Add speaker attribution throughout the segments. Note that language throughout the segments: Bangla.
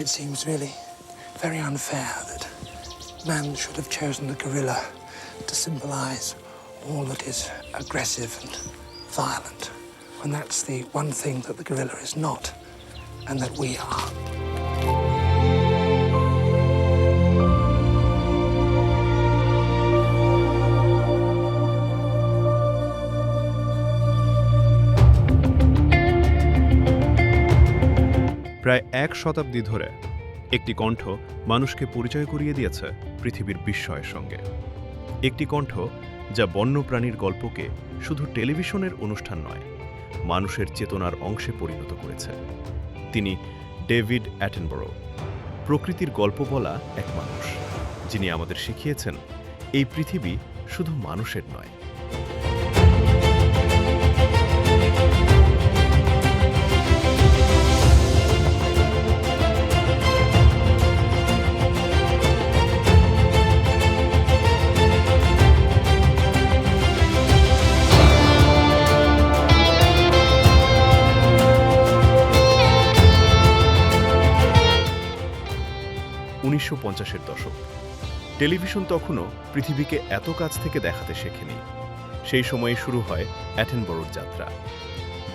Speaker 1: It seems really very unfair that man should have chosen the gorilla to symbolize all that is aggressive and violent, when that's the one thing that the gorilla is not, and that we are.
Speaker 2: প্রায় এক শতাব্দী ধরে একটি কণ্ঠ মানুষকে পরিচয় করিয়ে দিয়েছে পৃথিবীর বিস্ময়ের সঙ্গে। একটি কণ্ঠ যা বন্যপ্রাণীর গল্পকে শুধু টেলিভিশনের অনুষ্ঠান নয়, মানুষের চেতনার অংশে পরিণত করেছে। তিনি ডেভিড অ্যাটনবরো, প্রকৃতির গল্প বলা এক মানুষ, যিনি আমাদের শিখিয়েছেন এই পৃথিবী শুধু মানুষের নয়। '50-এর দশক। টেলিভিশন তখনও পৃথিবীকে এত কাছ থেকে দেখাতে শেখেনি। সেই সময়ে শুরু হয় অ্যাটনবরোর যাত্রা।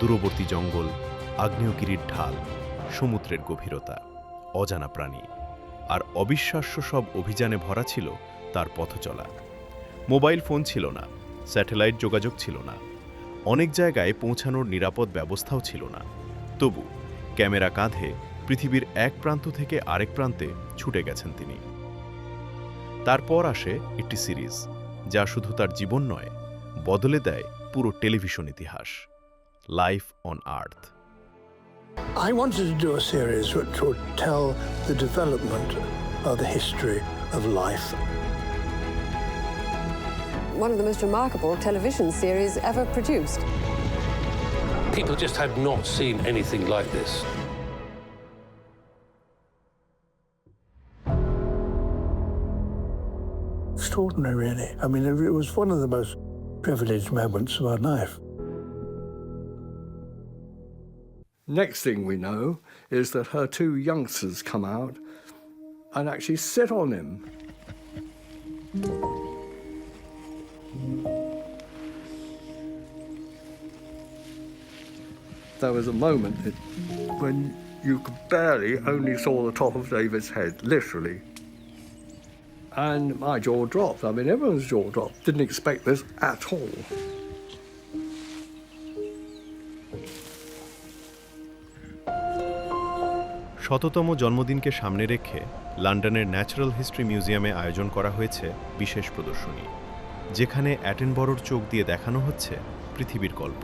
Speaker 2: দূরবর্তী জঙ্গল, আগ্নেয়গিরির ঢাল, সমুদ্রের গভীরতা, অজানা প্রাণী আর অবিশ্বাস্য সব অভিযানে ভরা ছিল তার পথচলা। মোবাইল ফোন ছিল না, স্যাটেলাইট যোগাযোগ ছিল না, অনেক জায়গায় পৌঁছানোর নিরাপদ ব্যবস্থাও ছিল না। তবু ক্যামেরা কাঁধে পৃথিবীর এক প্রান্ত থেকে আরেক প্রান্তে ছুটে গেছেন তিনি। তারপর আসে একটি সিরিজ, যা শুধু তার জীবন নয়, বদলে দেয় পুরো টেলিভিশন ইতিহাস, life on earth.
Speaker 1: I wanted to do a series which would tell the development of the history of life.
Speaker 3: One of the most remarkable television series ever produced.
Speaker 4: People just had not seen anything like this.
Speaker 1: Extraordinary, really. I mean, it was one of the most privileged moments of our life.
Speaker 5: Next thing we know is that her two youngsters come out and actually sit on him. There was a moment when you barely only saw the top of David's head, literally. And my jaw dropped. I mean, everyone's jaw dropped. Didn't expect this at all.
Speaker 2: শততম জন্মদিনকে সামনে রেখে লন্ডনের ন্যাচারাল হিস্ট্রি মিউজিয়ামে আয়োজন করা হয়েছে বিশেষ প্রদর্শনী, যেখানে অ্যাটনবরোর চোখ দিয়ে দেখানো হচ্ছে পৃথিবীর গল্প।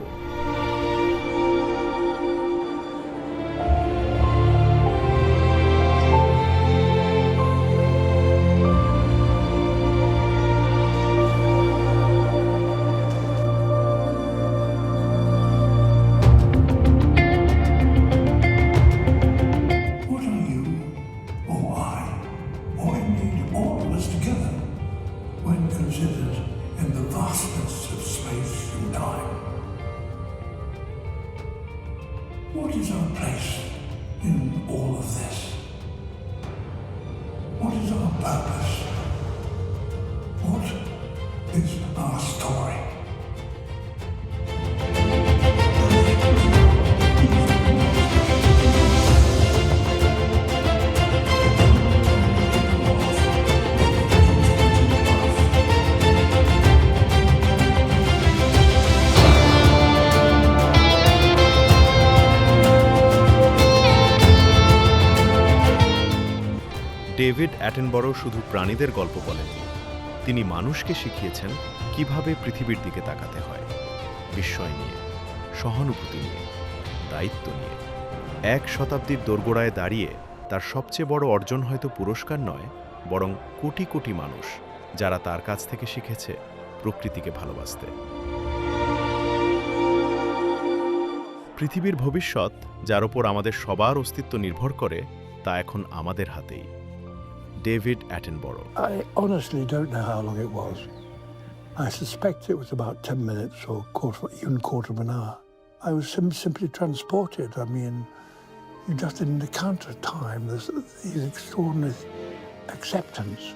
Speaker 1: What is our place in all of this? What is our purpose? What is our story?
Speaker 2: David Attenborough শুধু প্রাণীদের গল্প বলেননি, তিনি মানুষকে শিখিয়েছেন কিভাবে পৃথিবীর দিকে তাকাতে হয়, বিস্ময় নিয়ে, সহানুভূতি নিয়ে, দায়িত্ব নিয়ে। এক শতাব্দীর দোরগোড়ায় দাঁড়িয়ে তার সবচেয়ে বড় অর্জন হয়তো পুরস্কার নয়, বরং কোটি কোটি মানুষ যারা তার কাছ থেকে শিখেছে প্রকৃতিকে ভালোবাসতে। পৃথিবীর ভবিষ্যৎ, যার ওপর আমাদের সবার অস্তিত্ব নির্ভর করে, তা এখন আমাদের হাতেই। David Attenborough.
Speaker 1: I honestly don't know how long it was. I suspect it was about 10 minutes or even quarter of an hour. I was simply transported. I mean, You just didn't encounter time, this extraordinary acceptance.